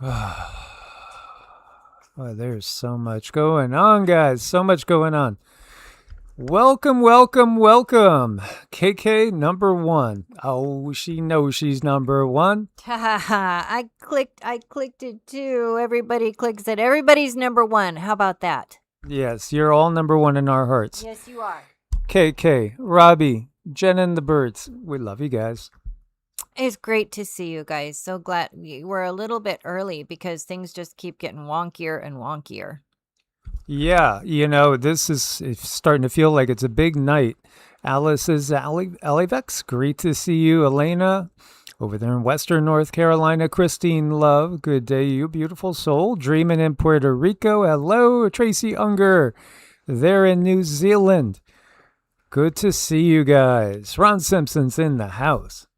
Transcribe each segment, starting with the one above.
Oh, there's so much going on, guys. So much going on. Welcome, welcome, welcome. KK number one. Oh, she knows she's number one. Ha ha ha. I clicked it too. Everybody clicks it. Everybody's number one. How about that? Yes, you're all number one in our hearts. Yes, you are. KK, Robbie, Jen and the Birds. We love you guys. It's great to see you guys. So glad we're a little bit early because things just keep getting wonkier and wonkier. Yeah, this is it's starting to feel like it's a big night. Alice is Alivex. Great to see you, Elena. Over there in Western North Carolina, Christine Love. Good day, you beautiful soul. Dreaming in Puerto Rico. Hello, Tracy Unger. There in New Zealand. Good to see you guys. Ron Simpson's in the house.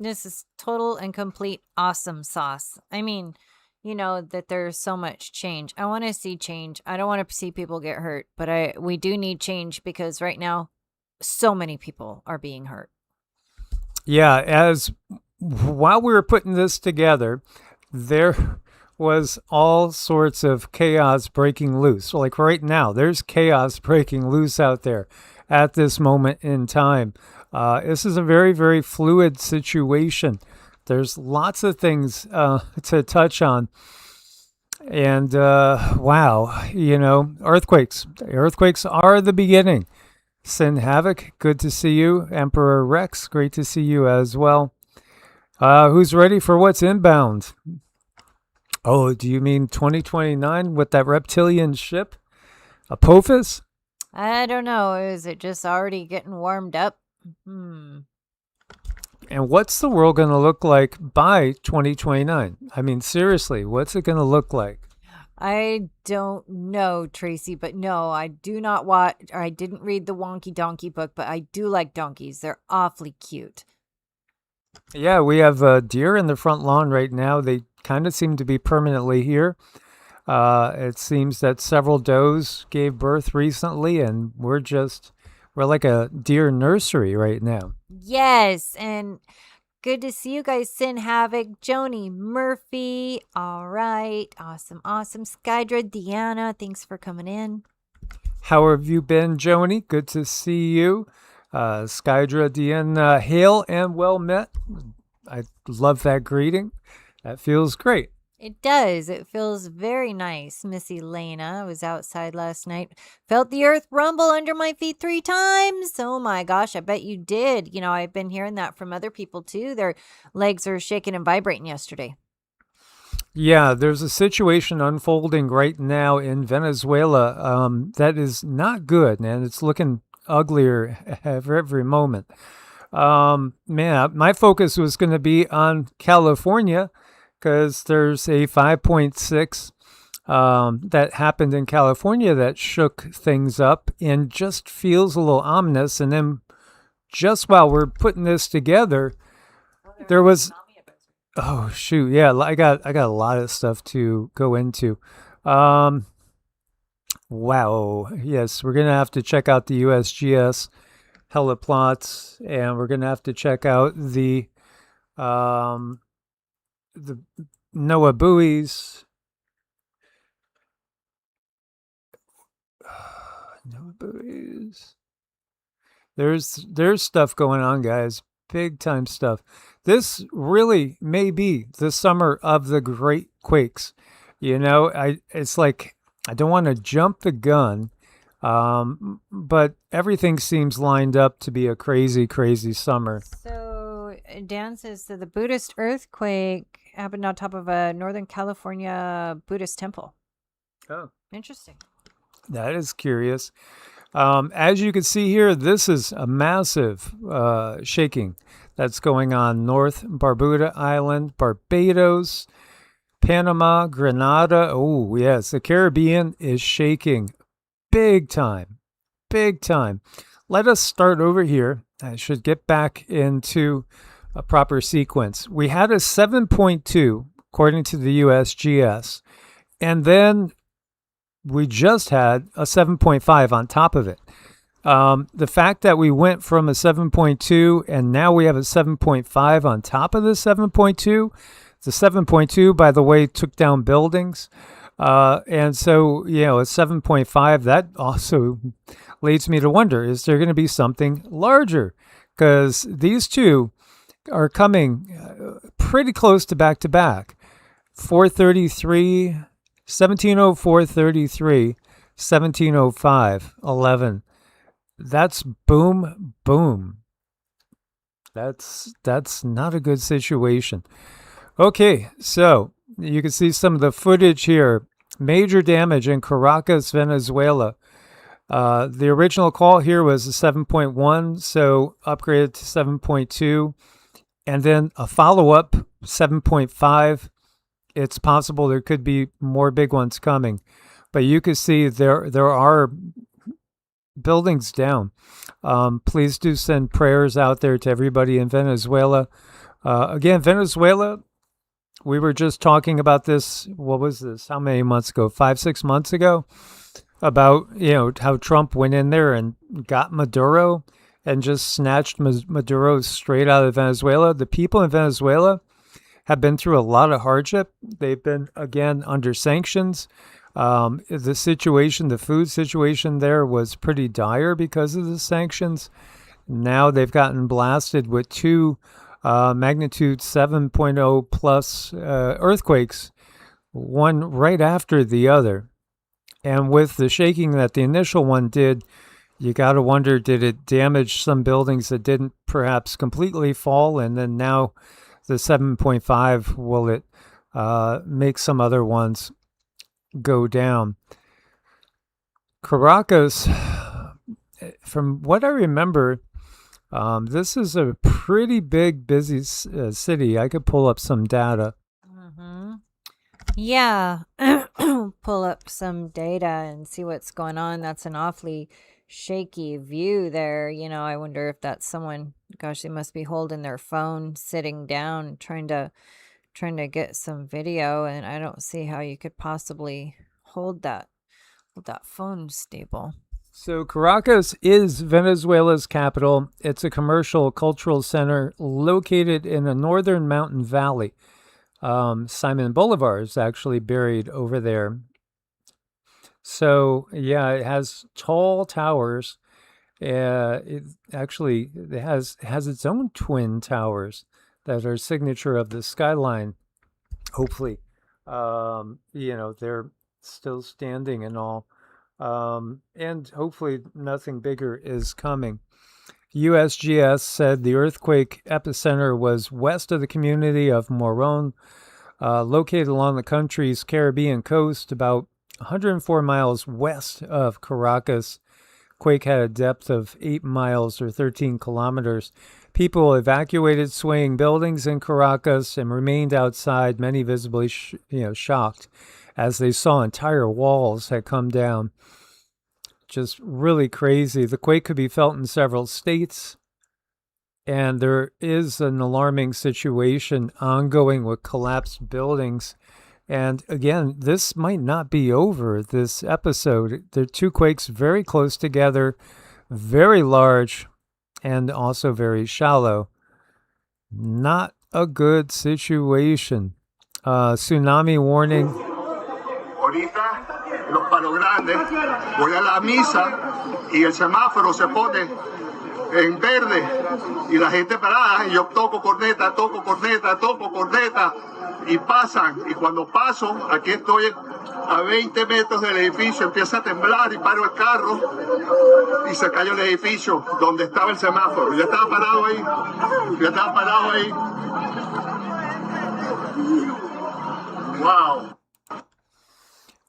This is total and complete awesome sauce. I mean, that there's so much change. I want to see change. I don't want to see people get hurt, but we do need change because right now so many people are being hurt. Yeah, while we were putting this together, there was all sorts of chaos breaking loose. So like right now, there's chaos breaking loose out there at this moment in time. This is a very, very fluid situation. There's lots of things to touch on. And wow, earthquakes. Earthquakes are the beginning. Sin Havoc, good to see you. Emperor Rex, great to see you as well. Who's ready for what's inbound? Oh, do you mean 2029 with that reptilian ship? Apophis? I don't know. Is it just already getting warmed up? And what's the world going to look like by 2029? I mean, seriously, what's it going to look like? I don't know, Tracy, but no, I do not watch, or I didn't read the Wonky Donkey book, but I do like donkeys. They're awfully cute. Yeah, we have deer in the front lawn right now. They kind of seem to be permanently here. It seems that several does gave birth recently, and we're like a deer nursery right now. Yes, and good to see you guys. Sin Havoc, Joni, Murphy. All right, awesome. Skydra, Deanna, thanks for coming in. How have you been, Joni? Good to see you. Skydra, Deanna, hail and well met. I love that greeting. That feels great. It does. It feels very nice. Miss Elena, I was outside last night. Felt the earth rumble under my feet 3 times. Oh my gosh, I bet you did. I've been hearing that from other people too. Their legs are shaking and vibrating yesterday. Yeah, there's a situation unfolding right now in Venezuela that is not good, man. It's looking uglier every moment. Man, my focus was going to be on California, because there's a 5.6 that happened in California that shook things up and just feels a little ominous. And then just while we're putting this together, there was, oh shoot, yeah, I got a lot of stuff to go into. Wow, yes, we're gonna have to check out the USGS heliplots, and we're gonna have to check out the NOAA buoys. NOAA buoys. There's stuff going on, guys. Big time stuff. This really may be the summer of the great quakes. It's like I don't want to jump the gun, but everything seems lined up to be a crazy, crazy summer. So Dan says that the Buddhist earthquake happened on top of a Northern California Buddhist temple. Oh, interesting. That is curious. As you can see here, this is a massive shaking that's going on North Barbuda Island, Barbados, Panama, Grenada. Oh, yes, the Caribbean is shaking big time, big time. Let us start over here. I should get back into a proper sequence. We had a 7.2, according to the USGS, and then we just had a 7.5 on top of it. The fact that we went from a 7.2 and now we have a 7.5 on top of the 7.2, The 7.2, by the way, took down buildings. And so, you know, a 7.5, that also leads me to wonder, is there going to be something larger? Because these two are coming pretty close to back. 433, 1704.33, 1705.11. That's boom, boom. That's not a good situation. Okay, so you can see some of the footage here. Major damage in Caracas, Venezuela. The original call here was a 7.1, so upgraded to 7.2, and then a follow-up 7.5. It's possible there could be more big ones coming, but you can see there are buildings down. Please do send prayers out there to everybody in Venezuela. Again, Venezuela, we were just talking about this. What was this? How many months ago? 5-6 months ago? About, you know, how Trump went in there and got Maduro and just snatched Maduro straight out of Venezuela. The people in Venezuela have been through a lot of hardship. They've been, again, under sanctions. The situation, the food situation there was pretty dire because of the sanctions. Now they've gotten blasted with two magnitude 7.0 plus earthquakes, one right after the other. And with the shaking that the initial one did, you got to wonder, did it damage some buildings that didn't perhaps completely fall? And then now the 7.5, will it make some other ones go down? Caracas, from what I remember, this is a pretty big, busy city. I could pull up some data. Mm-hmm. Yeah, pull up some data and see what's going on. That's an awfully shaky view there. You know, I wonder if that's someone, gosh, they must be holding their phone, sitting down, trying to get some video, and I don't see how you could possibly hold that phone stable. So Caracas is Venezuela's capital. It's a commercial cultural center located in a northern mountain valley. Simon Bolivar is actually buried over there. So, yeah, it has tall towers. It has its own twin towers that are signature of the skyline. Hopefully, they're still standing and all. And hopefully nothing bigger is coming. USGS said the earthquake epicenter was west of the community of Morón, located along the country's Caribbean coast, about 104 miles west of Caracas. Quake had a depth of 8 miles or 13 kilometers. People evacuated swaying buildings in Caracas and remained outside, many visibly shocked as they saw entire walls had come down. Just really crazy. The quake could be felt in several states, and there is an alarming situation ongoing with collapsed buildings. And again, this might not be over, this episode. There are two quakes very close together, very large, and also very shallow. Not a good situation. Tsunami warning. Ahorita los palos grandes, voy a la misa y el semáforo se pone en verde y la gente parada y yo toco corneta y pasan, y cuando paso, aquí estoy a 20 metros del edificio, empieza a temblar y paro el carro y se cayó el edificio donde estaba el semáforo. Yo estaba parado ahí.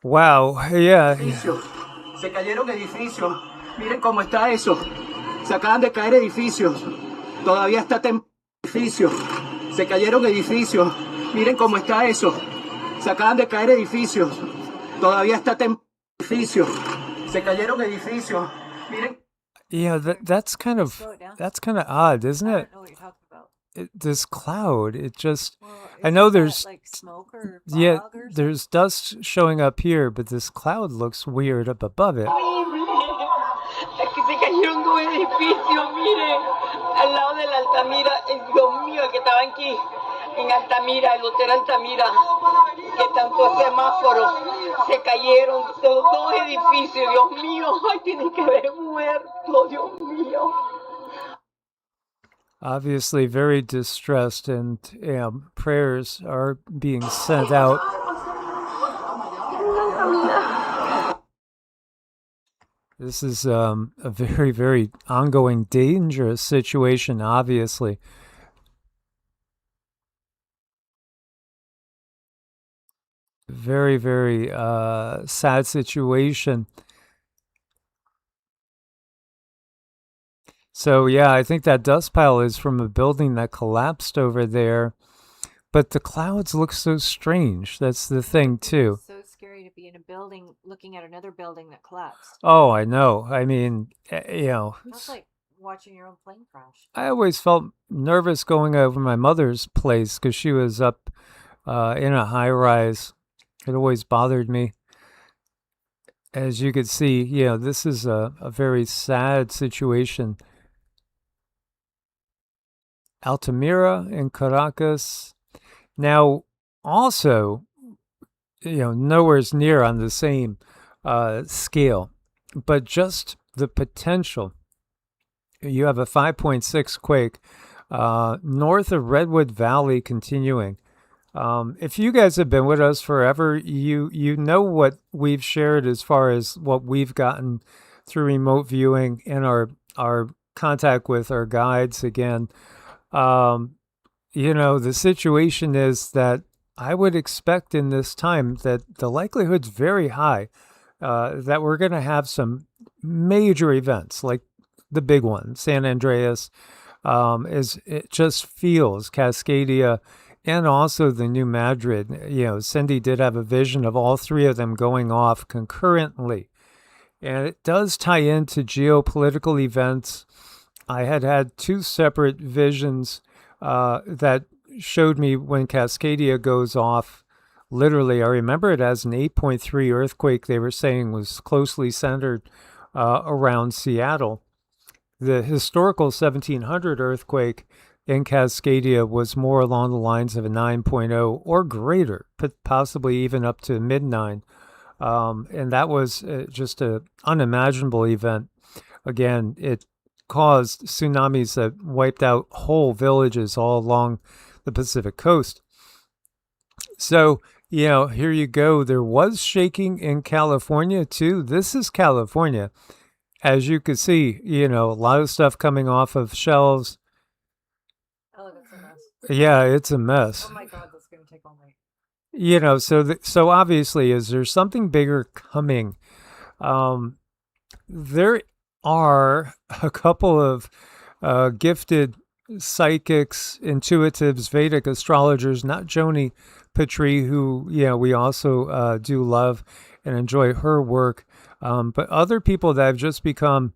Wow, yeah. Se cayeron edificios. Miren cómo está eso. Se acaban de caer edificios. Todavía está edificios. Se cayeron edificios. Miren cómo está eso. Se acaban de caer edificios. Todavía está edificios. Se cayeron edificios. Miren. Yeah, that's kind of odd, isn't it? I don't know what you're talking about. This cloud, it just, I know there's like smoke or fog or something? There's dust showing up here, but this cloud looks weird up above it. Aquí se cayeron dos edificios, miren, al lado de la Altamira. Dios mío, que estaban aquí. en Altamira, el hotel Altamira, que tanto semáforos se cayeron, dos edificios, Dios mío, ay, tienen que haber muerto, Dios mío. Obviously very distressed, and prayers are being sent out. This is a very, very ongoing, dangerous situation, obviously. Very, very sad situation. So, yeah, I think that dust pile is from a building that collapsed over there. But the clouds look so strange. That's the thing, too. It's so scary to be in a building looking at another building that collapsed. Oh, I know. I mean, That's like watching your own plane crash. I always felt nervous going over my mother's place because she was up in a high rise. It always bothered me. As you could see, this is a very sad situation. Altamira and Caracas. Now, also, nowhere's near on the same scale, but just the potential. You have a 5.6 quake north of Redwood Valley continuing. If you guys have been with us forever, you know what we've shared as far as what we've gotten through remote viewing and our contact with our guides again. The situation is that I would expect in this time that the likelihood's very high that we're going to have some major events like the big one, San Andreas, it just feels Cascadia, and also the New Madrid. Cindy did have a vision of all three of them going off concurrently. And it does tie into geopolitical events. I had two separate visions that showed me when Cascadia goes off. Literally, I remember it as an 8.3 earthquake they were saying was closely centered around Seattle. The historical 1700 earthquake in Cascadia was more along the lines of a 9.0 or greater, possibly even up to mid-9. And that was just an unimaginable event. Again, it caused tsunamis that wiped out whole villages all along the Pacific coast. So, here you go. There was shaking in California, too. This is California. As you can see, a lot of stuff coming off of shelves. Oh, that's a mess. Yeah, it's a mess. Oh my God, that's going to take all night. So obviously, is there something bigger coming? There are a couple of gifted psychics, intuitives, Vedic astrologers, not Joni Petrie, who, we also do love and enjoy her work, but other people that I've just become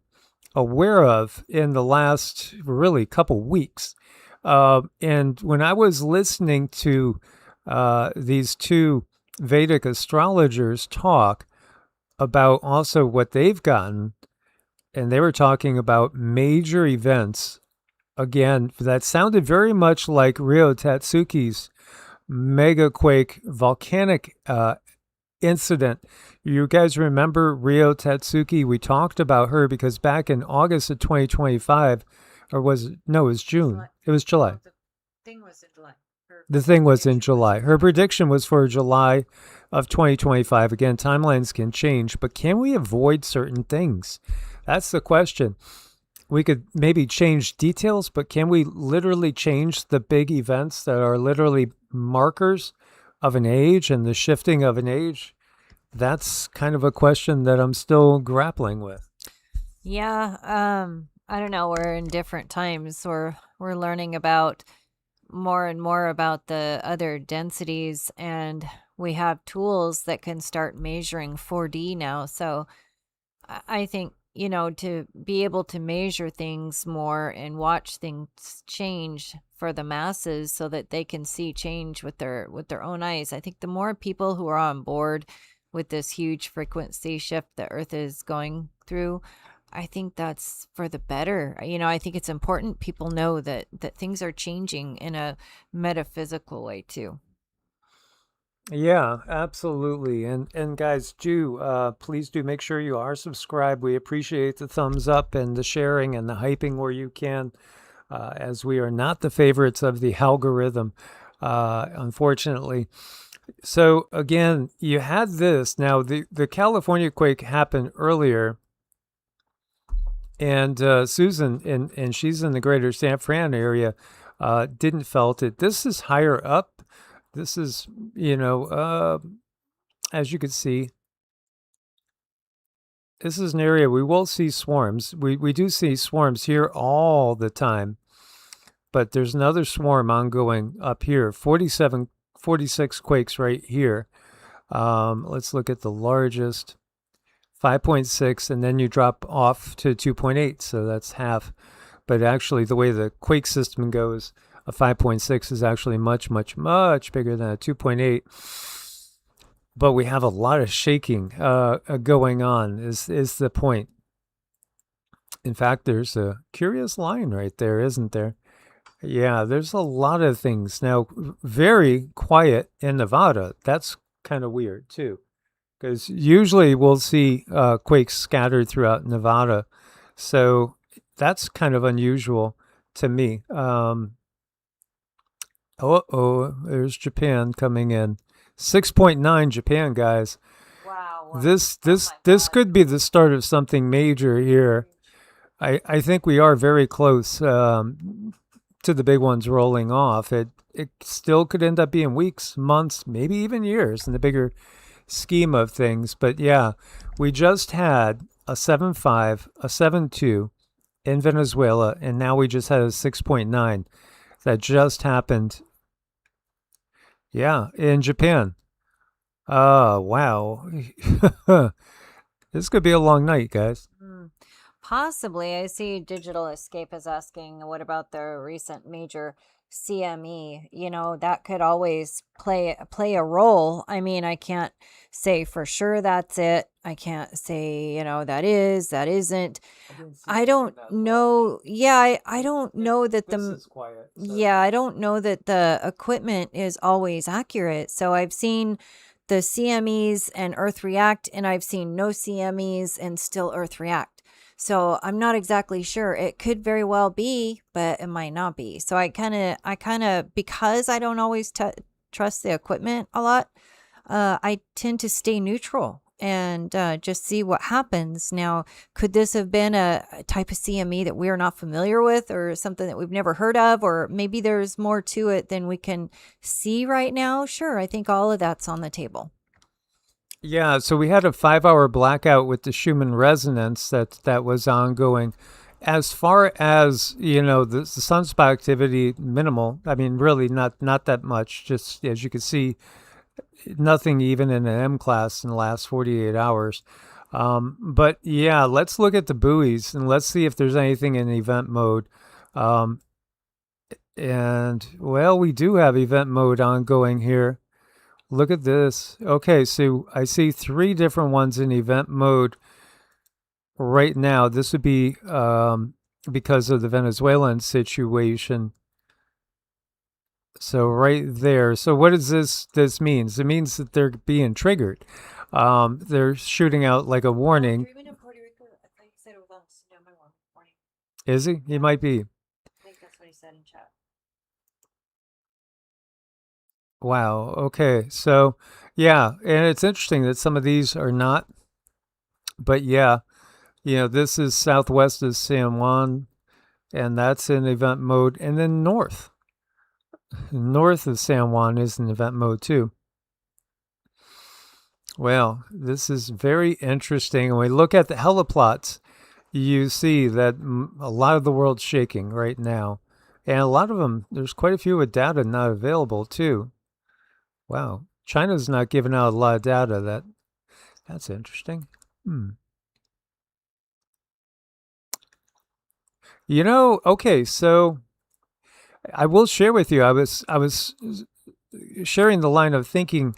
aware of in the last really couple weeks. And when I was listening to these two Vedic astrologers talk about also what they've gotten, and they were talking about major events, again, that sounded very much like Ryo Tatsuki's mega quake volcanic incident. You guys remember Ryo Tatsuki? We talked about her because back in August of 2025, or was it? No, it was June. July. It was July. The thing was in July. The thing was in July. Her prediction was for July of 2025. Again, timelines can change, but can we avoid certain things? That's the question. We could maybe change details, but can we literally change the big events that are literally markers of an age and the shifting of an age? That's kind of a question that I'm still grappling with. Yeah, I don't know. We're in different times. We're learning about more and more about the other densities, and we have tools that can start measuring 4D now. So I think, to be able to measure things more and watch things change for the masses so that they can see change with their own eyes. I think the more people who are on board with this huge frequency shift the Earth is going through, I think that's for the better. I think it's important people know that things are changing in a metaphysical way too. Yeah, absolutely. And guys, please do make sure you are subscribed. We appreciate the thumbs up and the sharing and the hyping where you can, as we are not the favorites of the algorithm, unfortunately. So again, you had this. Now the California quake happened earlier, and Susan, and she's in the greater San Fran area, didn't felt it. This is higher up. This is, as you can see, this is an area we will see swarms. We do see swarms here all the time, but there's another swarm ongoing up here. 46 quakes right here. Let's look at the largest, 5.6, and then you drop off to 2.8, so that's half. But actually, the way the quake system goes, a 5.6 is actually much, much, much bigger than a 2.8. But we have a lot of shaking going on, is the point. In fact, there's a curious line right there, isn't there? Yeah, there's a lot of things. Now, very quiet in Nevada. That's kind of weird, too. Because usually we'll see quakes scattered throughout Nevada. So that's kind of unusual to me. There's Japan coming in. 6.9 Japan, guys. Wow. This could be the start of something major here. I think we are very close to the big ones rolling off. It still could end up being weeks, months, maybe even years in the bigger scheme of things. But yeah, we just had a 7.5, a 7.2 in Venezuela, and now we just had a 6.9 that just happened. Yeah, in Japan. Wow. This could be a long night, guys. Possibly. I see Digital Escape is asking, what about the recent major CME? That could always play a role. I mean, I can't say for sure that's it. I can't say, that isn't. I don't know. Yeah, I don't know that This is quiet. So. Yeah, I don't know that the equipment is always accurate. So I've seen the CMEs and Earth react, and I've seen no CMEs and still Earth react. So I'm not exactly sure. It could very well be, but it might not be. So I kind of, because I don't always trust the equipment a lot, I tend to stay neutral and just see what happens. Now, could this have been a type of CME that we are not familiar with, or something that we've never heard of, or maybe there's more to it than we can see right now? Sure, I think all of that's on the table. Yeah, so we had a 5-hour blackout with the Schumann resonance that was ongoing. As far as, the sunspot activity, minimal. I mean, really not that much. Just as you can see, nothing even in an M class in the last 48 hours. But yeah, let's look at the buoys and let's see if there's anything in event mode. And well, we do have event mode ongoing here. Look at this. Okay, so I see 3 different ones in event mode right now. This would be because of the Venezuelan situation. So right there. So what does this means? It means that they're being triggered. They're shooting out like a warning. Is he? He might be. I think that's what he said in chat. Wow. Okay. So, yeah, and it's interesting that some of these are not. But yeah, this is southwest of San Juan, and that's in event mode. And then north of San Juan is in event mode too. Well, this is very interesting. When we look at the heliplots, you see that a lot of the world's shaking right now. And a lot of them, there's quite a few with data not available too. Wow. China's not giving out a lot of data. That's interesting. Okay, so I will share with you, I was sharing the line of thinking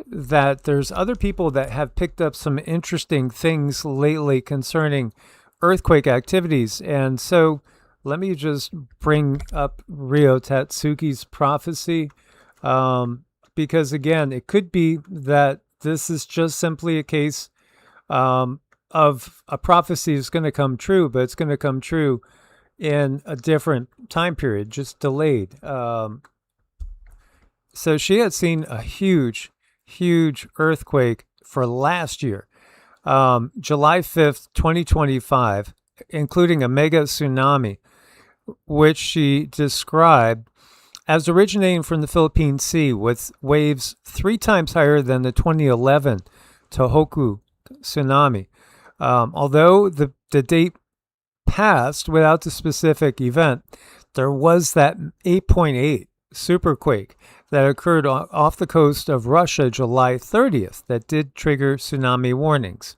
that there's other people that have picked up some interesting things lately concerning earthquake activities. And so let me just bring up Ryo Tatsuki's prophecy, because again, it could be that this is just simply a case of a prophecy is going to come true, but it's going to come true in a different time period, just delayed. So she had seen a huge earthquake for last year, July 5th, 2025, including a mega tsunami, which she described as originating from the Philippine Sea with waves 3 times higher than the 2011 Tohoku tsunami. Although the date passed without the specific event, there was that 8.8 superquake that occurred off the coast of Russia July 30th that did trigger tsunami warnings.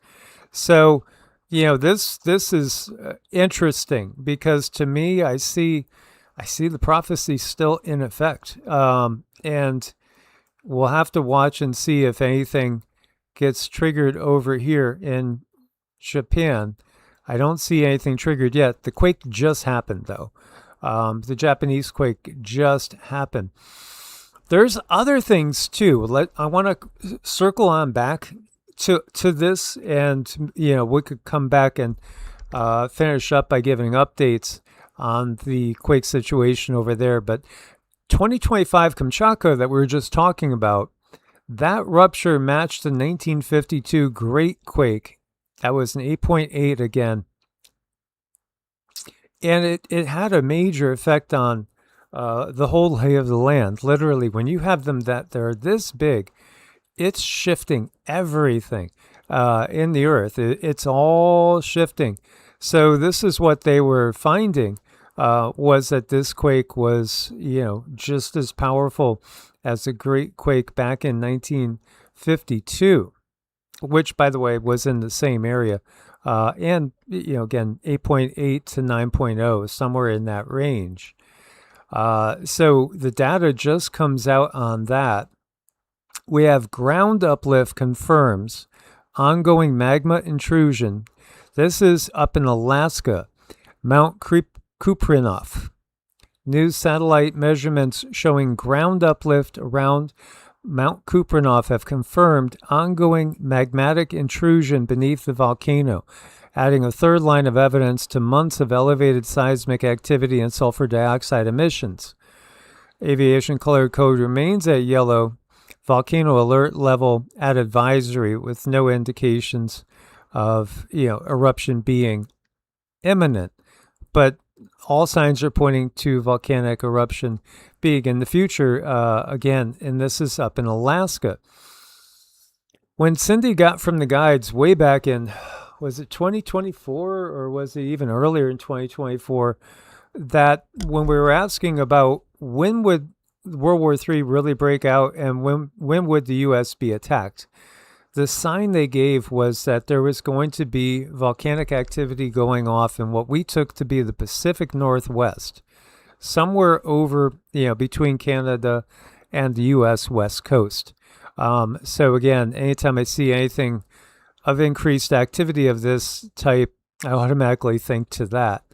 So, this is interesting because to me, I see the prophecy still in effect, and we'll have to watch and see if anything gets triggered over here in Japan. I don't see anything triggered yet. The quake just happened, though. The Japanese quake just happened. There's other things too. I want to circle on back to this, and we could come back and finish up by giving updates on the quake situation over there. But 2025 Kamchatka that we were just talking about, that rupture matched the 1952 Great Quake. That was an 8.8 again. And it had a major effect on the whole lay of the land. Literally, when you have them that they're this big, it's shifting everything in the earth. It's all shifting. So this is what they were finding, was that this quake was, just as powerful as the Great Quake back in 1952, which, by the way, was in the same area. And, again, 8.8 to 9.0, somewhere in that range. So the data just comes out on that. We have ground uplift confirms ongoing magma intrusion. This is up in Alaska, Mount Kuprinoff. New satellite measurements showing ground uplift around Mount Kuprinoff have confirmed ongoing magmatic intrusion beneath the volcano, adding a third line of evidence to months of elevated seismic activity and sulfur dioxide emissions. Aviation color code remains at yellow. Volcano alert level at advisory with no indications of eruption being imminent. But all signs are pointing to volcanic eruption being in the future again, and this is up in Alaska. When Cindy got from the guides way back in, was it 2024 or was it even earlier in 2024, that when we were asking about when would World War III really break out and when would the U.S. be attacked, the sign they gave was that there was going to be volcanic activity going off in what we took to be the Pacific Northwest, somewhere over, between Canada and the U.S. West Coast. So again, anytime I see anything of increased activity of this type, I automatically think to that,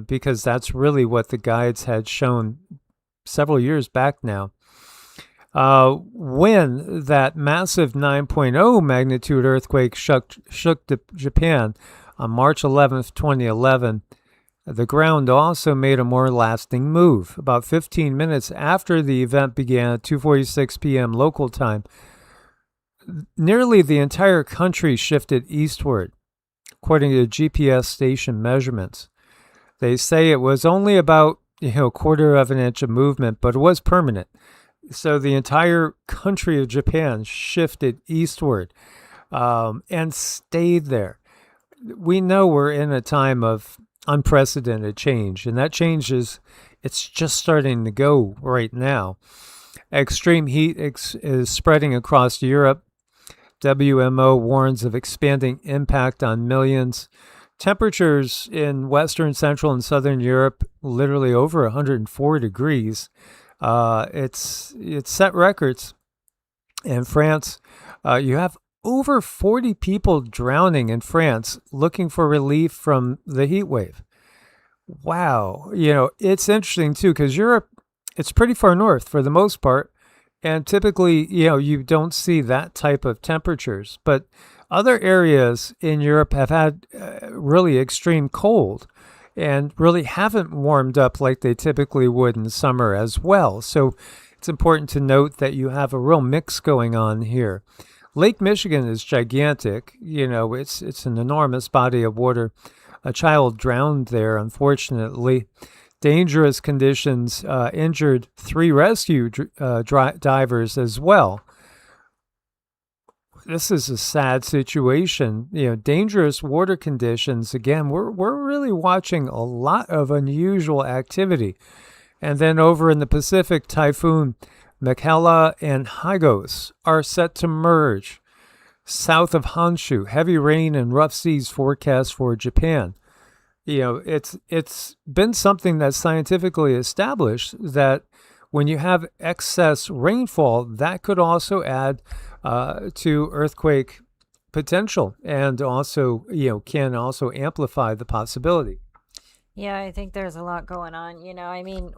because that's really what the guides had shown several years back now. When that massive 9.0 magnitude earthquake shook Japan on March 11th, 2011, the ground also made a more lasting move. About 15 minutes after the event began at 2:46 p.m. local time, nearly the entire country shifted eastward, according to GPS station measurements. They say it was only about a quarter of an inch of movement, but it was permanent. So the entire country of Japan shifted eastward and stayed there. We know we're in a time of unprecedented change, and that change it's just starting to go right now. Extreme heat is spreading across Europe. WMO warns of expanding impact on millions. Temperatures in Western, Central, and Southern Europe literally over 104 degrees. It's set records. In France, you have over 40 people drowning in France looking for relief from the heat wave. Wow. It's interesting too, because Europe, it's pretty far north for the most part. And typically, you don't see that type of temperatures. But other areas in Europe have had really extreme cold and really haven't warmed up like they typically would in summer as well. So it's important to note that you have a real mix going on here. Lake Michigan is gigantic. It's an enormous body of water. A child drowned there, unfortunately. Dangerous conditions, injured 3 rescue divers as well. This is a sad situation. Dangerous water conditions. Again, we're really watching a lot of unusual activity. And then over in the Pacific, Typhoon Makela and Hygos are set to merge. South of Honshu, heavy rain and rough seas forecast for Japan. It's been something that's scientifically established that when you have excess rainfall, that could also add to earthquake potential, and also, can also amplify the possibility. Yeah, I think there's a lot going on.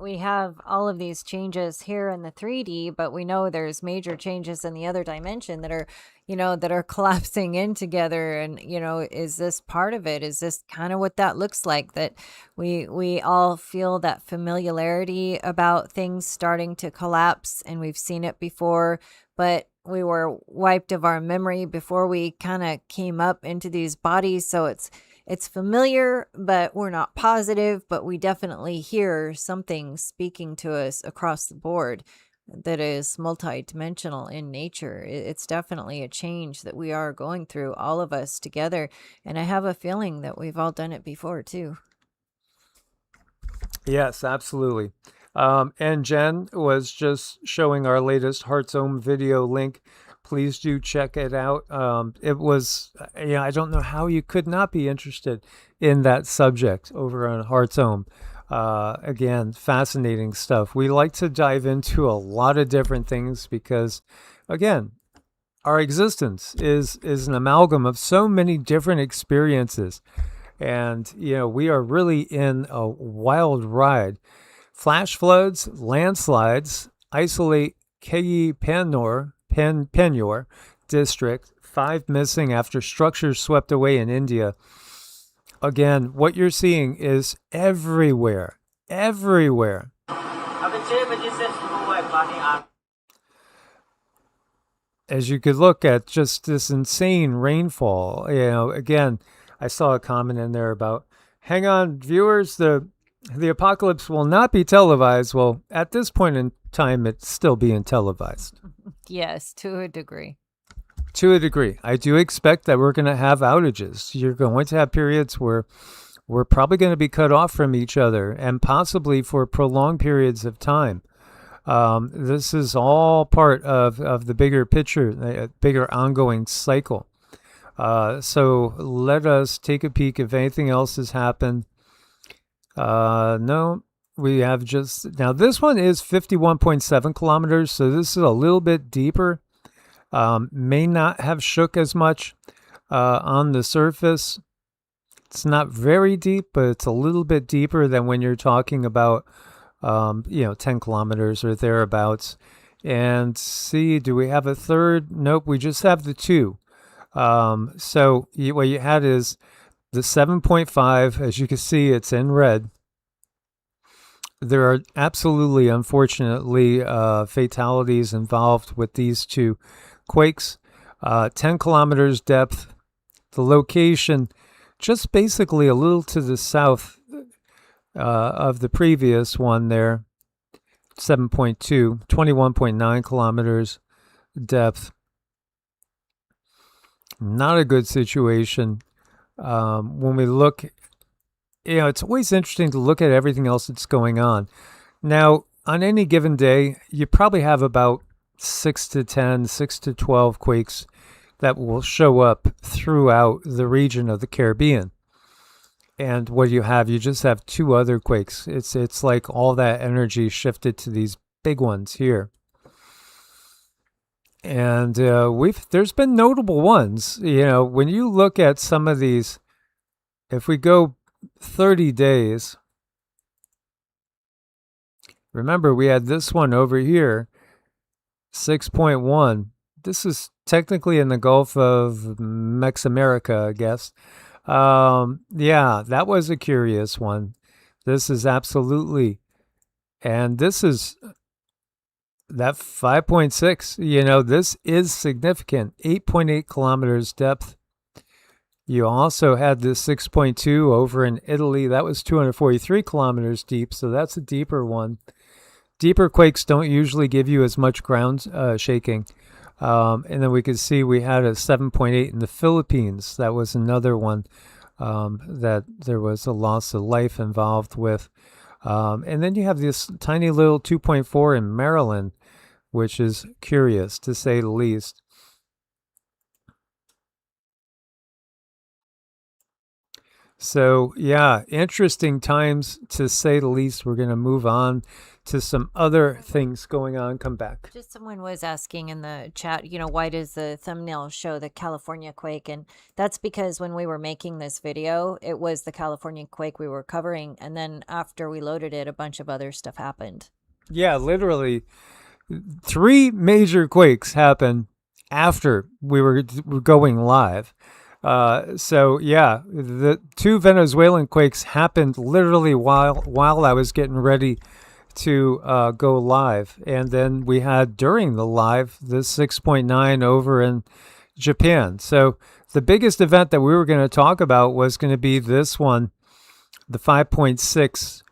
We have all of these changes here in the 3D, but we know there's major changes in the other dimension that are collapsing in together. And, is this part of it? Is this kind of what that looks like? That we all feel that familiarity about things starting to collapse, and we've seen it before, but we were wiped of our memory before we kind of came up into these bodies. So it's familiar, but we're not positive, but we definitely hear something speaking to us across the board that is multidimensional in nature. It's definitely a change that we are going through, all of us together. And I have a feeling that we've all done it before too. Yes, absolutely. And Jen was just showing our latest Heart's Own video link. Please do check it out. It was, I don't know how you could not be interested in that subject over on Heart's Own. Again, fascinating stuff. We like to dive into a lot of different things because, again, our existence is an amalgam of so many different experiences. And, we are really in a wild ride. Flash floods, landslides, isolate Penyor district, 5 missing after structures swept away in India. Again, what you're seeing is everywhere. As you could look at just this insane rainfall, again, I saw a comment in there about, hang on, viewers, the apocalypse will not be televised. Well, at this point in time, it's still being televised. Yes, to a degree. To a degree. I do expect that we're going to have outages. You're going to have periods where we're probably going to be cut off from each other, and possibly for prolonged periods of time. This is all part of the bigger picture, bigger ongoing cycle. So let us take a peek if anything else has happened. No, we have just, now this one is 51.7 kilometers, so this is a little bit deeper. May not have shook as much on the surface. It's not very deep, but it's a little bit deeper than when you're talking about 10 kilometers or thereabouts. And see, do we have a third? Nope, we just have the 2. So what you had is the 7.5. As you can see, it's in red. There are absolutely, unfortunately, fatalities involved with these 2 quakes. 10 kilometers depth. The location just basically a little to the south of the previous one there. 7.2, 21.9 kilometers depth. Not a good situation. When we look, it's always interesting to look at everything else that's going on. Now, on any given day, you probably have about 6 to 12 quakes that will show up throughout the region of the Caribbean. And what you just have 2 other quakes. It's like all that energy shifted to these big ones here. And there's been notable ones. When you look at some of these, if we go 30 days, remember we had this one over here, 6.1. This is technically in the Gulf of Mexico, I guess. Yeah, that was a curious one. This is absolutely, and this is that 5.6. This is significant. 8.8 kilometers depth. You also had this 6.2 over in Italy. That was 243 kilometers deep, so that's a deeper one. Deeper quakes don't usually give you as much ground shaking. And then we could see we had a 7.8 in the Philippines. That was another one that there was a loss of life involved with. And then you have this tiny little 2.4 in Maryland, which is curious to say the least. So, yeah, interesting times to say the least. We're going to move on to some other things going on. Come back. Just someone was asking in the chat, why does the thumbnail show the California quake? And that's because when we were making this video, it was the California quake we were covering. And then after we loaded it, a bunch of other stuff happened. Yeah, literally 3 major quakes happened after we were going live. So yeah, the 2 Venezuelan quakes happened literally while I was getting ready to go live. And then we had during the live this 6.9 over in Japan. So the biggest event that we were going to talk about was going to be this one, the 5.6,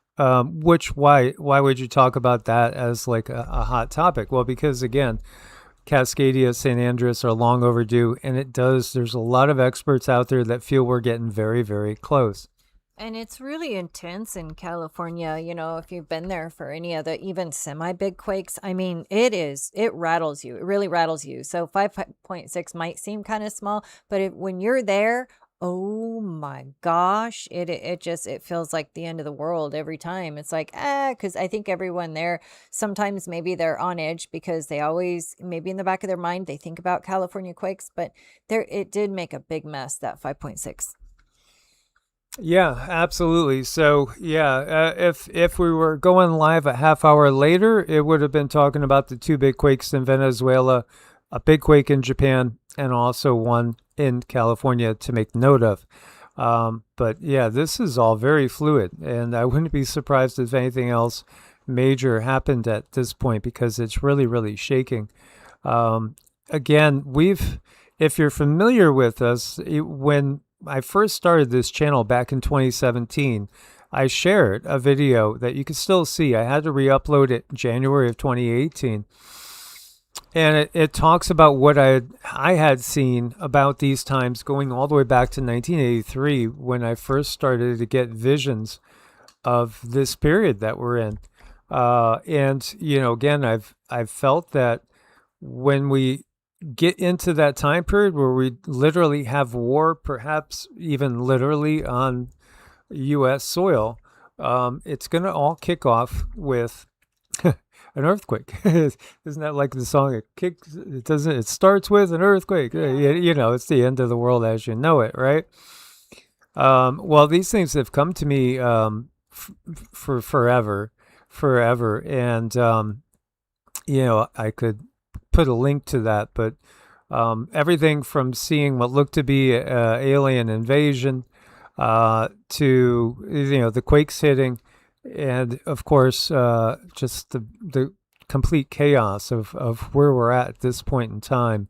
which why would you talk about that as like a hot topic? Well, because again, Cascadia, St. Andreas are long overdue, and there's a lot of experts out there that feel we're getting very, very close. And it's really intense in California, if you've been there for any of the even semi-big quakes. I mean, it rattles you. It really rattles you. So 5.6 might seem kind of small, but when you're there, oh my gosh, it feels like the end of the world every time. It's like, because I think everyone there, sometimes maybe they're on edge because they always, maybe in the back of their mind, they think about California quakes, but it did make a big mess, that 5.6. Yeah, absolutely. So yeah, if we were going live a half hour later, it would have been talking about the 2 big quakes in Venezuela, a big quake in Japan, and also one in California to make note of. But yeah, this is all very fluid, and I wouldn't be surprised if anything else major happened at this point because it's really, really shaking. Again, if you're familiar with us, when I first started this channel back in 2017, I shared a video that you can still see. I had to re-upload it January of 2018. And it talks about what I had seen about these times going all the way back to 1983 when I first started to get visions of this period that we're in. And, again, I've felt that when we get into that time period where we literally have war, perhaps even literally on U.S. soil, it's going to all kick off with an earthquake. Isn't that like the song? It starts with an earthquake. It's the end of the world as you know it, right? Well, these things have come to me for forever. And, I could put a link to that, but everything from seeing what looked to be alien invasion to the quakes hitting, and of course just the complete chaos of where we're at this point in time.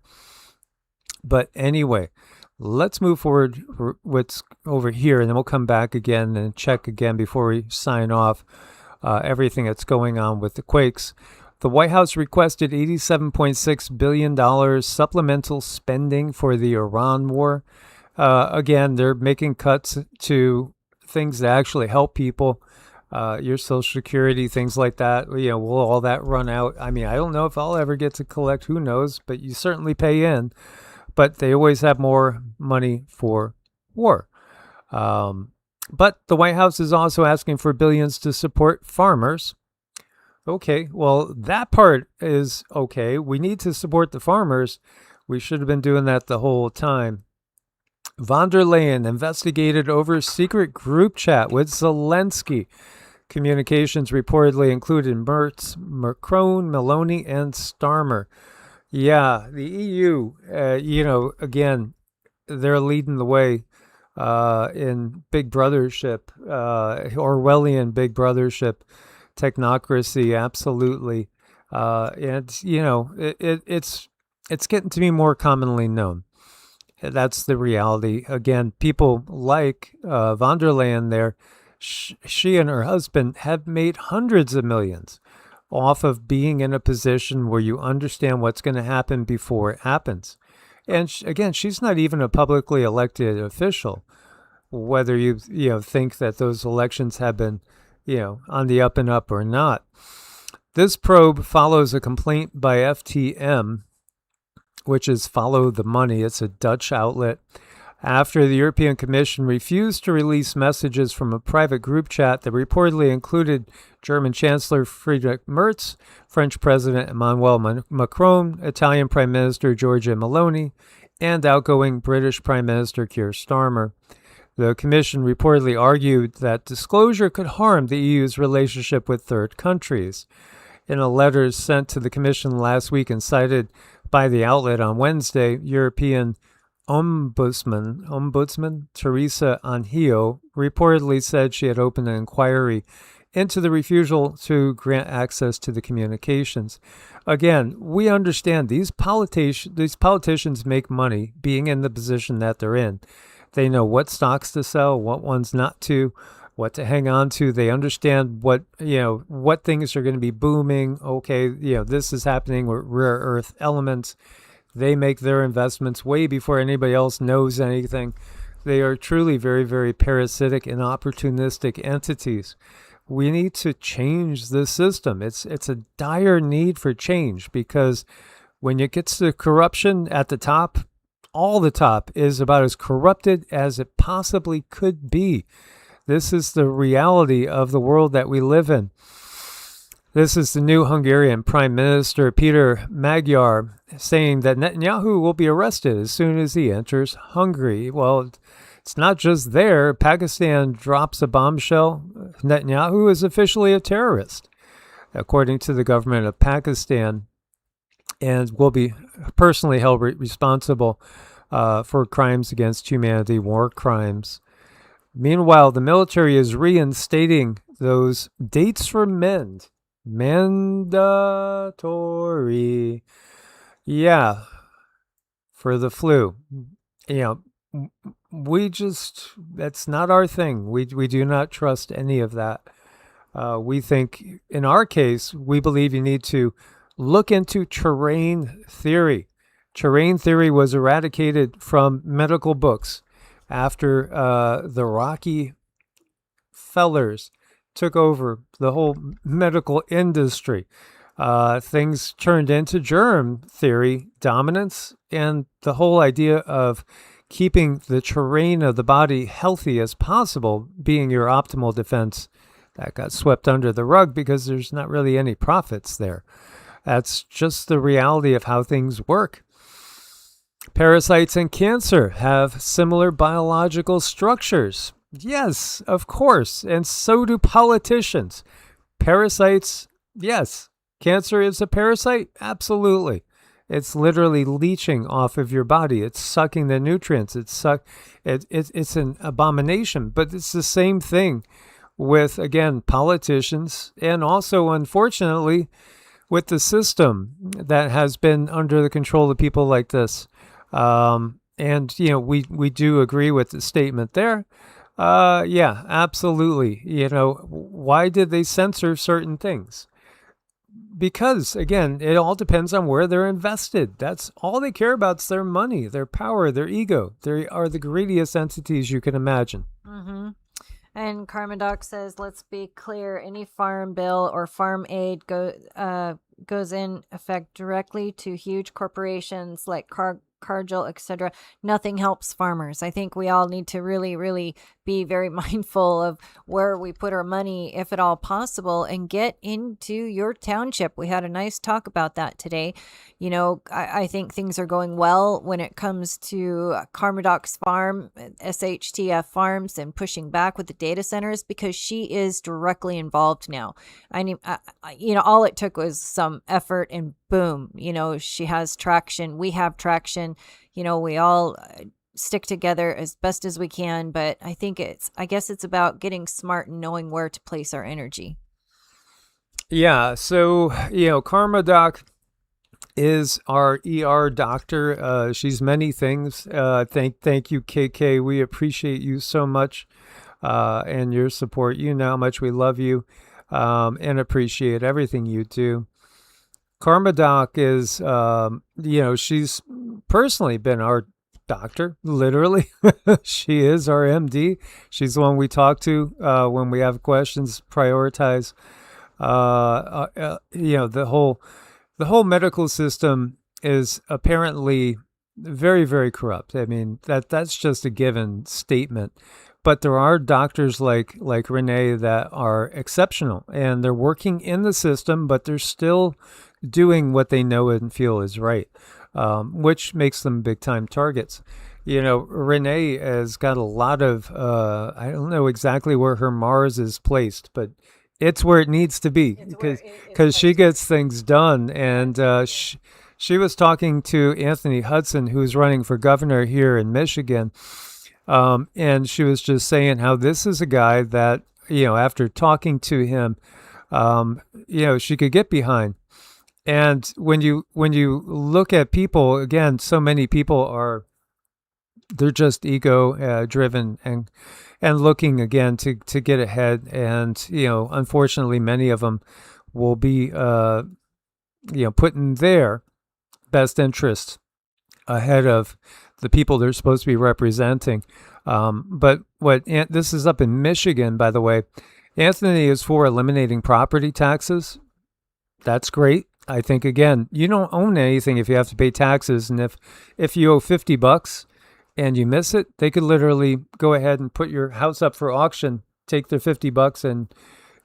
But anyway, let's move forward what's over here, and then we'll come back again and check again before we sign off everything that's going on with the quakes. The White House requested $87.6 billion supplemental spending for the Iran war. Again, they're making cuts to things that actually help people, your Social Security, things like that. Will all that run out? I mean, I don't know if I'll ever get to collect. Who knows? But you certainly pay in. But they always have more money for war. But the White House is also asking for billions to support farmers Okay, well, that part is okay. We need to support the farmers. We should have been doing that the whole time. Von der Leyen investigated over secret group chat with Zelensky. Communications reportedly included Merz, Macron, Meloni, and Starmer. Yeah, the EU, again, they're leading the way in big brothership, Orwellian big brothership, technocracy, absolutely. And, it's getting to be more commonly known. That's the reality. Again, people like von der Leyen there, she and her husband have made hundreds of millions off of being in a position where you understand what's going to happen before it happens. And again, she's not even a publicly elected official. Whether you think that those elections have been on the up and up or not. This probe follows a complaint by FTM, which is Follow the Money. It's a Dutch outlet. After the European Commission refused to release messages from a private group chat that reportedly included German Chancellor Friedrich Merz, French President Emmanuel Macron, Italian Prime Minister Giorgia Meloni, and outgoing British Prime Minister Keir Starmer. The Commission reportedly argued that disclosure could harm the EU's relationship with third countries. In a letter sent to the Commission last week and cited by the outlet on Wednesday, European Ombudsman Teresa Anhio reportedly said she had opened an inquiry into the refusal to grant access to the communications. Again, we understand these politicians make money being in the position that they're in. They know what stocks to sell, what ones not to, what to hang on to. They understand what things are going to be booming. Okay, this is happening with rare earth elements. They make their investments way before anybody else knows anything. They are truly very, very parasitic and opportunistic entities. We need to change this system. It's a dire need for change, because when it gets to corruption at the top, all the top is about as corrupted as it possibly could be. This is the reality of the world that we live in. This is the new Hungarian Prime Minister, Peter Magyar, saying that Netanyahu will be arrested as soon as he enters Hungary. Well, it's not just there. Pakistan drops a bombshell. Netanyahu is officially a terrorist, according to the government of Pakistan, and will be personally held responsible for crimes against humanity, war crimes. Meanwhile, the military is reinstating those dates for men. Mandatory. Yeah. For the flu. That's not our thing. We do not trust any of that. We think, in our case, we believe you need to look into terrain theory. Terrain theory was eradicated from medical books after the Rockefellers took over the whole medical industry. Things turned into germ theory dominance, and the whole idea of keeping the terrain of the body healthy as possible being your optimal defense, that got swept under the rug because there's not really any profits there. That's just the reality of how things work. Parasites and cancer have similar biological structures. Yes, of course, and so do politicians. Parasites, yes. Cancer is a parasite? Absolutely. It's literally leeching off of your body. It's sucking the nutrients. It's an abomination. But it's the same thing with, again, politicians, and also, unfortunately, with the system that has been under the control of people like this. And, we do agree with the statement there. Yeah, absolutely. Why did they censor certain things? Because, again, it all depends on where they're invested. That's all they care about is their money, their power, their ego. They are the greediest entities you can imagine. Mm-hmm. And Karma Doc says, let's be clear, any farm bill or farm aid goes in effect directly to huge corporations like Cargill, etc. Nothing helps farmers. I think we all need to really, really be very mindful of where we put our money, if at all possible, and get into your township. We had a nice talk about that today. I think things are going well when it comes to Carmadoc's farm, SHTF Farms, and pushing back with the data centers, because she is directly involved now. All it took was some effort, and boom, she has traction. We have traction. We all stick together as best as we can. But I guess it's about getting smart and knowing where to place our energy. Yeah. So, Karma Doc is our ER doctor. She's many things. Thank you, KK. We appreciate you so much and your support. You know how much we love you and appreciate everything you do. Karma Doc is, she's personally been our doctor, literally. She is our MD. She's the one we talk to when we have questions, prioritize. The whole medical system is apparently very, very corrupt. I mean, that's just a given statement. But there are doctors like Renee that are exceptional, and they're working in the system, but they're still doing what they know and feel is right, which makes them big time targets. Renee has got a lot of, I don't know exactly where her Mars is placed, but it's where it needs to be, because she gets things done. And she was talking to Anthony Hudson, who's running for governor here in Michigan. And she was just saying how this is a guy that, after talking to him, she could get behind. And when you look at people, again, so many people they're just ego driven and looking again to get ahead. And, unfortunately, many of them will be, putting their best interests ahead of the people they're supposed to be representing. But this is up in Michigan, by the way. Anthony is for eliminating property taxes. That's great. I think, again, you don't own anything if you have to pay taxes. And if you owe $50 and you miss it, they could literally go ahead and put your house up for auction, take their $50 and,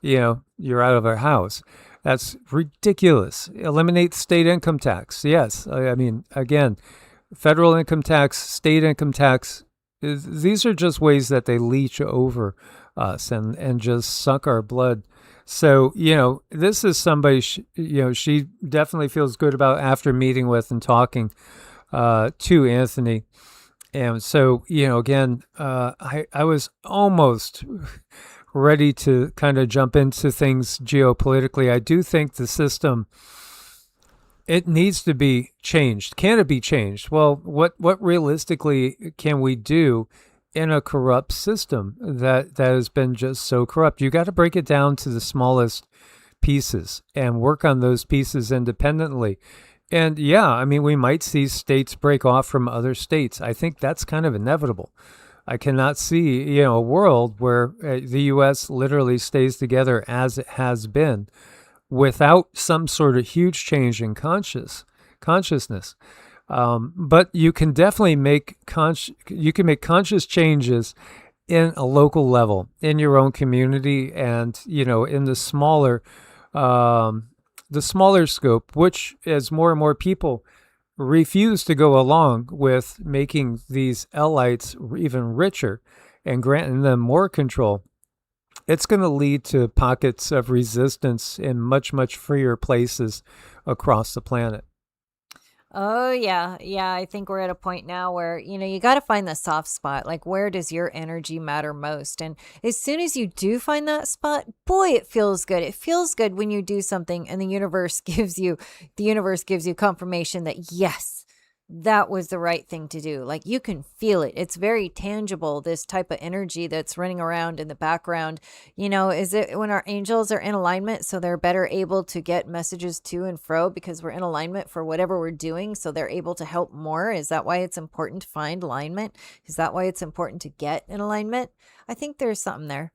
you're out of our house. That's ridiculous. Eliminate state income tax. Yes. I mean, again, federal income tax, state income tax, these are just ways that they leech over us and just suck our blood. So, this is somebody, she definitely feels good about after meeting with and talking to Anthony. And so, again, I was almost ready to kind of jump into things geopolitically. I do think the system, it needs to be changed. Can it be changed? Well, what realistically can we do in a corrupt system that has been just so corrupt? You got to break it down to the smallest pieces and work on those pieces independently. And yeah, I mean, we might see states break off from other states. I think that's kind of inevitable. I cannot see, a world where the U.S. literally stays together as it has been without some sort of huge change in consciousness. But you can definitely make conscious changes in a local level, in your own community, and in the smaller scope, which as more and more people refuse to go along with making these elites even richer and granting them more control, it's going to lead to pockets of resistance in much, much freer places across the planet. Oh, yeah. Yeah, I think we're at a point now where, you got to find the soft spot. Like, where does your energy matter most? And as soon as you do find that spot, boy, it feels good. It feels good when you do something and the universe gives you confirmation that, yes, that was the right thing to do. Like, you can feel it. It's very tangible, this type of energy that's running around in the background. Is it when our angels are in alignment, so they're better able to get messages to and fro because we're in alignment for whatever we're doing, so they're able to help more? Is that why it's important to find alignment? Is that why it's important to get in alignment? I think there's something there.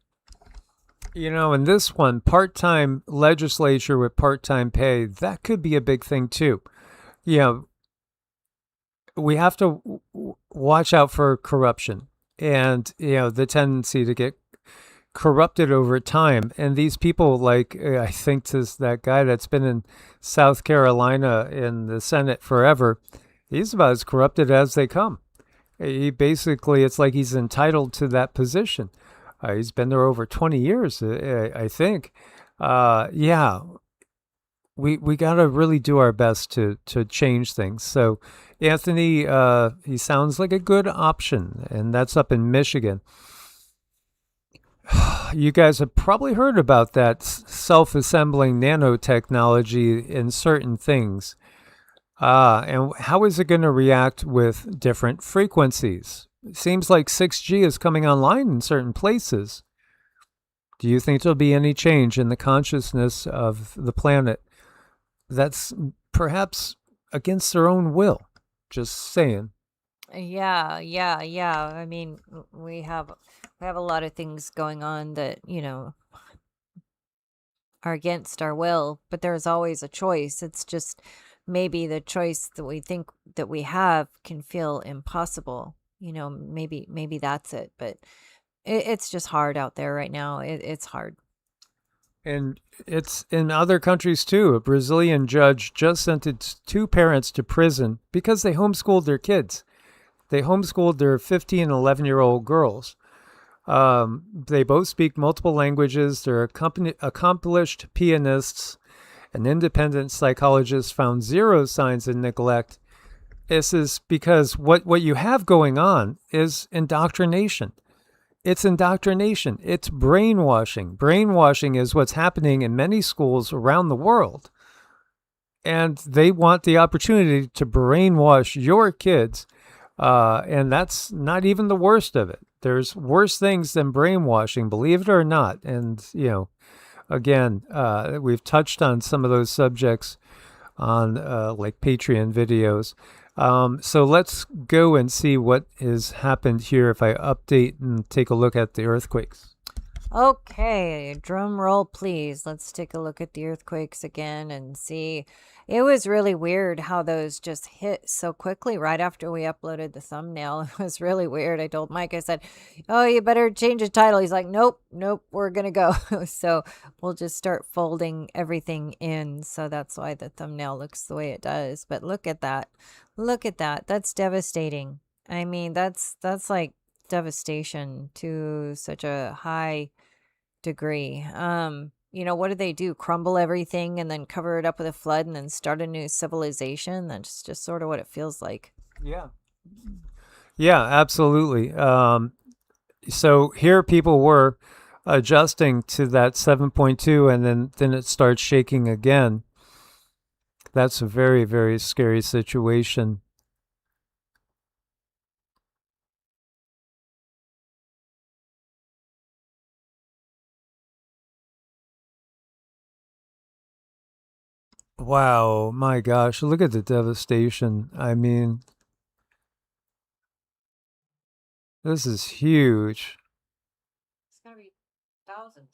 And this one, part-time legislature with part-time pay, that could be a big thing too. we have to watch out for corruption and, the tendency to get corrupted over time. And these people, like, I think this that guy that's been in South Carolina in the Senate forever, he's about as corrupted as they come. He basically, it's like he's entitled to that position. He's been there over 20 years, I think. Yeah, we got to really do our best to change things. So Anthony, he sounds like a good option, and that's up in Michigan. You guys have probably heard about that self-assembling nanotechnology in certain things. And how is it going to react with different frequencies? It seems like 6G is coming online in certain places. Do you think there'll be any change in the consciousness of the planet that's perhaps against their own will? Just saying. Yeah, yeah, yeah. I mean, we have a lot of things going on that, are against our will, but there's always a choice. It's just maybe the choice that we think that we have can feel impossible. Maybe that's it, but it's just hard out there right now. It's hard. And it's in other countries too. A Brazilian judge just sentenced two parents to prison because they homeschooled their kids. They homeschooled their 15 and 11-year-old girls. They both speak multiple languages. They're accomplished pianists. An independent psychologist found zero signs of neglect. This is because what you have going on is indoctrination. It's indoctrination. It's brainwashing. Brainwashing is what's happening in many schools around the world. And they want the opportunity to brainwash your kids. And that's not even the worst of it. There's worse things than brainwashing, believe it or not. And, again, we've touched on some of those subjects on like Patreon videos. So let's go and see what has happened here if I update and take a look at the earthquakes. Okay, drum roll, please. Let's take a look at the earthquakes again and see. It was really weird how those just hit so quickly right after we uploaded the thumbnail. It was really weird. I told Mike, I said, oh, you better change the title. He's like, nope, we're going to go. So we'll just start folding everything in. So that's why the thumbnail looks the way it does. But look at that. Look at that. That's devastating. I mean, that's like devastation to such a high degree. What do they do? Crumble everything and then cover it up with a flood and then start a new civilization? That's just sort of what it feels like. Yeah, absolutely. So here people were adjusting to that 7.2 and then it starts shaking again. That's a very, very scary situation. Wow, my gosh, look at the devastation. I mean, this is huge. It's going to be thousands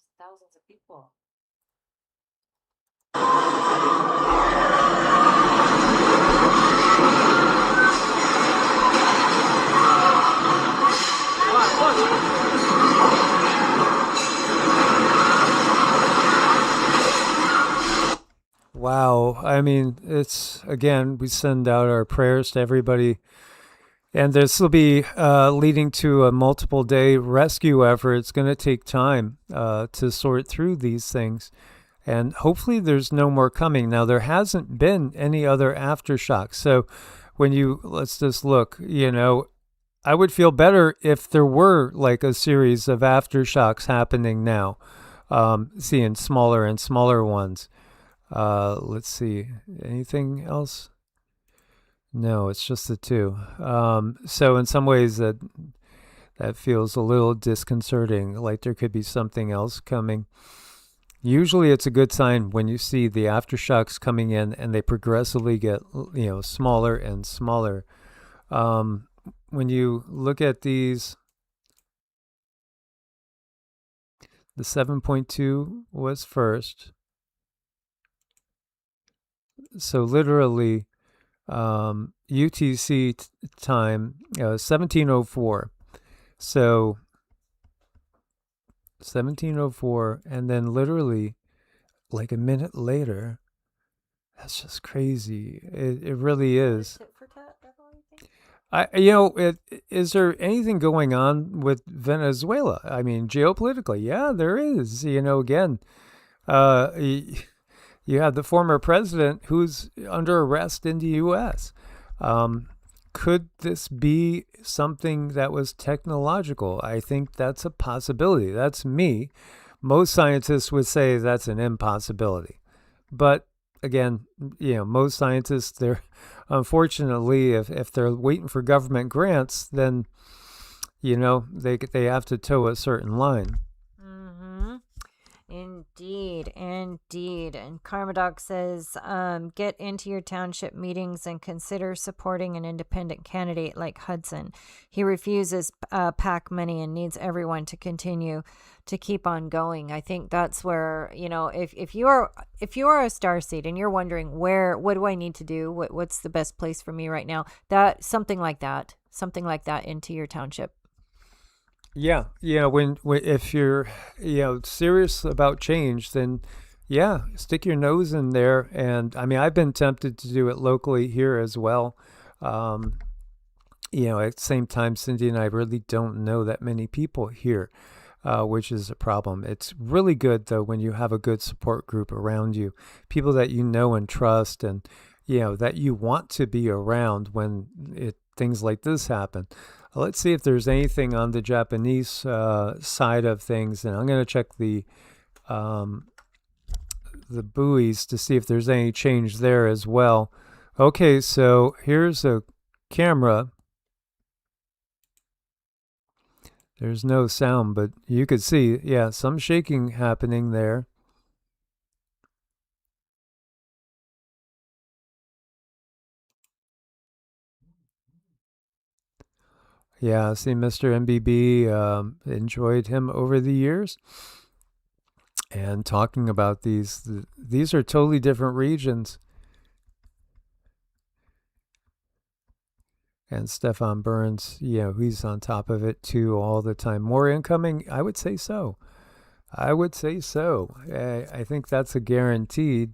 of people. Wow. I mean, it's, again, we send out our prayers to everybody. And this will be leading to a multiple day rescue effort. It's going to take time to sort through these things. And hopefully there's no more coming. Now, there hasn't been any other aftershocks. So let's just look, I would feel better if there were like a series of aftershocks happening now, seeing smaller and smaller ones. Let's see, anything else? No, it's just the two. So in some ways that feels a little disconcerting, like there could be something else coming. Usually it's a good sign when you see the aftershocks coming in and they progressively get, smaller and smaller. When you look at these, the 7.2 was first. So literally, UTC time, 1704. So 1704, and then literally like a minute later, that's just crazy. It really is. Is there anything going on with Venezuela? I mean, geopolitically, yeah, there is. Again, you have the former president who's under arrest in the U.S. Could this be something that was technological? I think that's a possibility. That's me. Most scientists would say that's an impossibility. But again, most scientists, they're unfortunately, if they're waiting for government grants, then they have to toe a certain line. Indeed. And Karmadoc says, get into your township meetings and consider supporting an independent candidate like Hudson. He refuses PAC money and needs everyone to continue to keep on going. I think that's where, if you are a starseed and you're wondering what do I need to do? What's the best place for me right now? Something like that into your township. Yeah, when if you're serious about change, then stick your nose in there. And I mean, I've been tempted to do it locally here as well. At the same time, Cindy and I really don't know that many people here, which is a problem. It's really good though when you have a good support group around you, people that you know and trust, and that you want to be around when things like this happen. Let's see if there's anything on the Japanese side of things, and I'm going to check the buoys to see if there's any change there as well. Okay, so here's a camera. There's no sound, but you could see, some shaking happening there. Yeah, see, Mr. MBB, enjoyed him over the years. And talking about these are totally different regions. And Stefan Burns, he's on top of it too all the time. More incoming? I would say so. I think that's a guaranteed.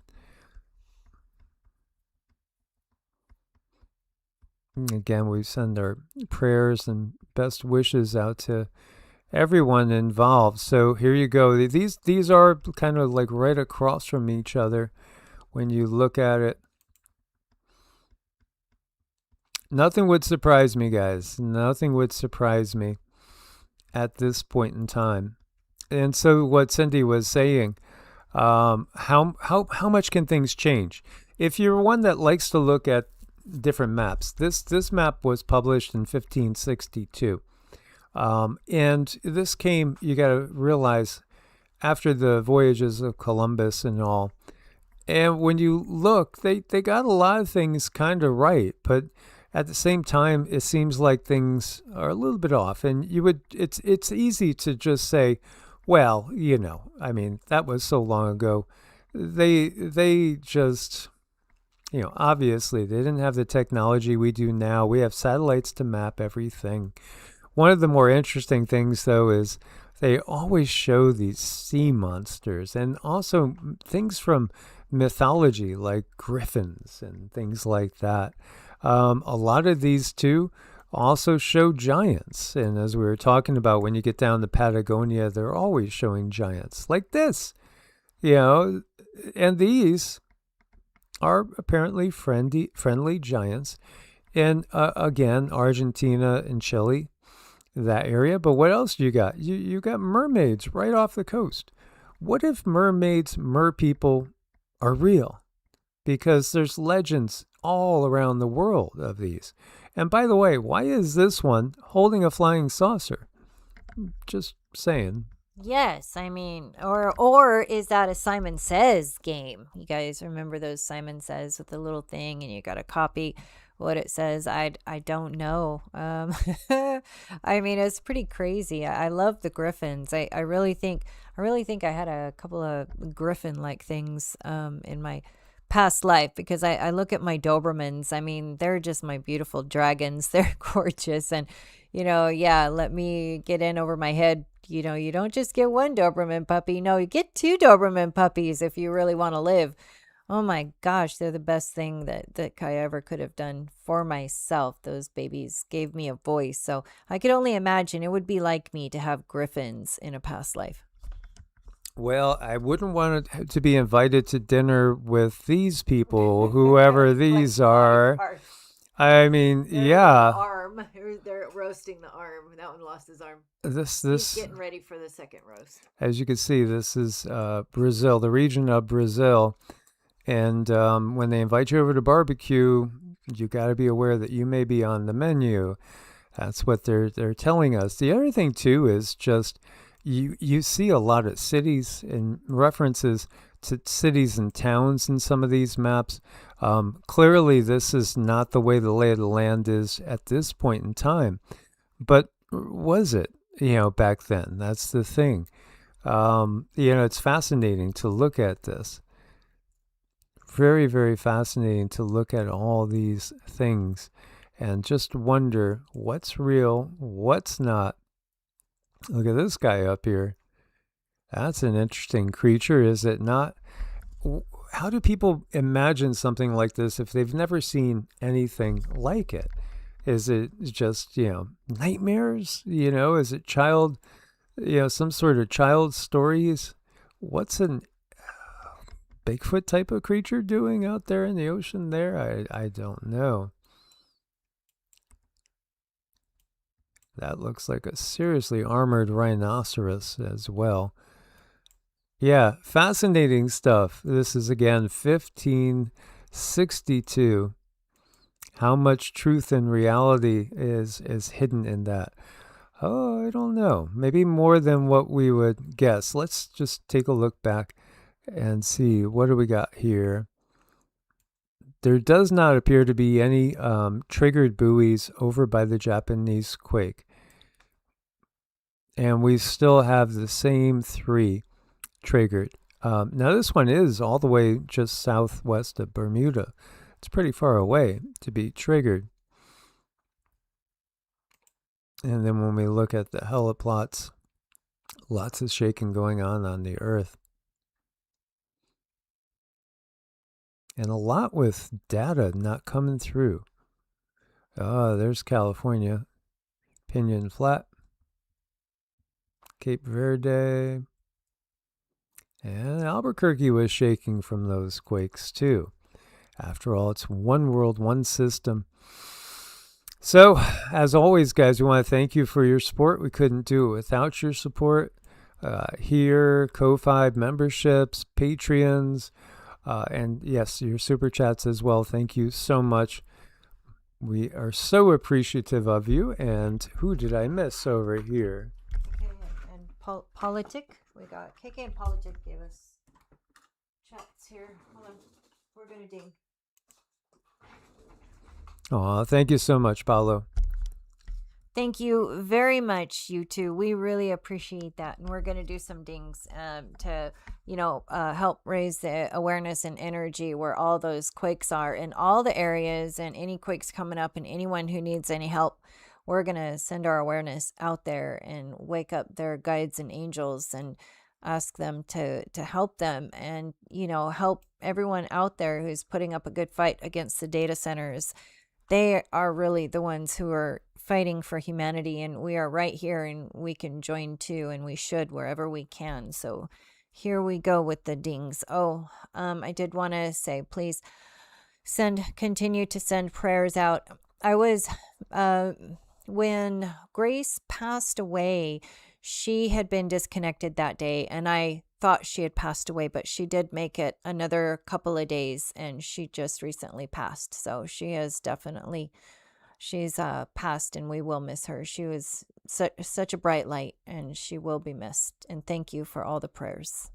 Again, we send our prayers and best wishes out to everyone involved. So here you go. These are kind of like right across from each other when you look at it. Nothing would surprise me, guys. Nothing would surprise me at this point in time. And so what Cindy was saying, how much can things change? If you're one that likes to look at different maps, this map was published in 1562. And this came, you got to realize, after the voyages of Columbus and all. And when you look, they got a lot of things kind of right, but at the same time, it seems like things are a little bit off. And it's easy to just say, well, I mean, that was so long ago. They just, obviously they didn't have the technology we do now. We have satellites to map everything. One of the more interesting things, though, is they always show these sea monsters and also things from mythology like griffins and things like that. A lot of these, too, also show giants. And as we were talking about, when you get down to Patagonia, they're always showing giants like this. And these are apparently friendly giants in, again, Argentina and Chile, that area. But what else do you got? You got mermaids right off the coast. What if mermaids, merpeople are real? Because there's legends all around the world of these. And by the way, why is this one holding a flying saucer? Just saying. Yes, I mean, or is that a Simon Says game? You guys remember those Simon Says with the little thing and you got to copy what it says? I don't know. I mean, it's pretty crazy. I love the griffins. I really think I had a couple of griffin-like things in my past life, because I look at my Dobermans. I mean, they're just my beautiful dragons. They're gorgeous. And, yeah, let me get in over my head. You don't just get one Doberman puppy. No, you get 2 Doberman puppies if you really want to live. Oh my gosh, they're the best thing that I ever could have done for myself. Those babies gave me a voice. So I could only imagine it would be like me to have griffins in a past life. Well, I wouldn't want to be invited to dinner with these people, whoever these are. I mean, yeah. Arm. They're roasting the arm. That one lost his arm. He's He's getting ready for the second roast. As you can see, this is Brazil, the region of Brazil. And when they invite you over to barbecue, you got to be aware that you may be on the menu. That's what they're telling us. The other thing too is just you see a lot of cities and references to cities and towns in some of these maps. Clearly, this is not the way the lay of the land is at this point in time. But was it, back then? That's the thing. It's fascinating to look at this. Very, very fascinating to look at all these things and just wonder what's real, what's not. Look at this guy up here. That's an interesting creature, is it not? How do people imagine something like this if they've never seen anything like it? Is it just, nightmares? Is it some sort of child stories? What's an Bigfoot type of creature doing out there in the ocean there? I don't know. That looks like a seriously armored rhinoceros as well. Yeah, fascinating stuff. This is again 1562. How much truth and reality is hidden in that? Oh, I don't know. Maybe more than what we would guess. Let's just take a look back and see, what do we got here? There does not appear to be any triggered buoys over by the Japanese quake. And we still have the same 3 triggered. Now this one is all the way just southwest of Bermuda. It's pretty far away to be triggered. And then when we look at the heliplots, lots of shaking going on the Earth. And a lot with data not coming through. Oh, there's California. Pinyon Flat. Cape Verde. And Albuquerque was shaking from those quakes too. After all, it's one world, one system. So, as always, guys, we want to thank you for your support. We couldn't do it without your support. Here, Ko-Fi memberships, Patreons, and yes, your super chats as well. Thank you so much. We are so appreciative of you. And who did I miss over here? And Politic. We got KK and Politic gave us chats here. Hold on. We're going to ding. Oh, thank you so much, Paulo. Thank you very much, you two. We really appreciate that. And we're going to do some dings to, help raise the awareness and energy where all those quakes are in all the areas, and any quakes coming up, and anyone who needs any help. We're going to send our awareness out there and wake up their guides and angels and ask them to help them, and, help everyone out there who's putting up a good fight against the data centers. They are really the ones who are fighting for humanity, and we are right here, and we can join too, and we should wherever we can. So here we go with the dings. I did want to say, please continue to send prayers out. I was, when Grace passed away, she had been disconnected that day, and I thought she had passed away, but she did make it another couple of days, and she just recently passed. So she's passed, and we will miss her. She was such a bright light, and she will be missed. And thank you for all the prayers.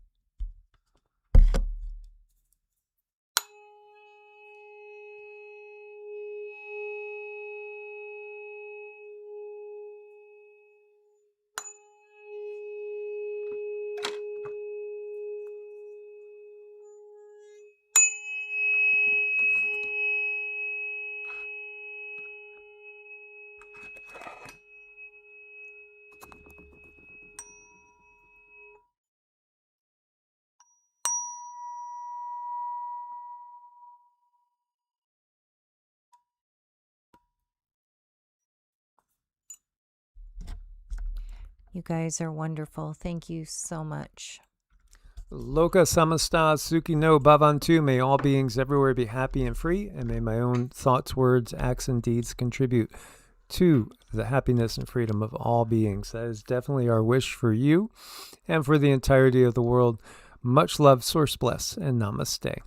You guys are wonderful. Thank you so much. Loka samasta suki no bhavantu. May all beings everywhere be happy and free, and may my own thoughts, words, acts, and deeds contribute to the happiness and freedom of all beings. That is definitely our wish for you and for the entirety of the world. Much love, Source bless, and namaste.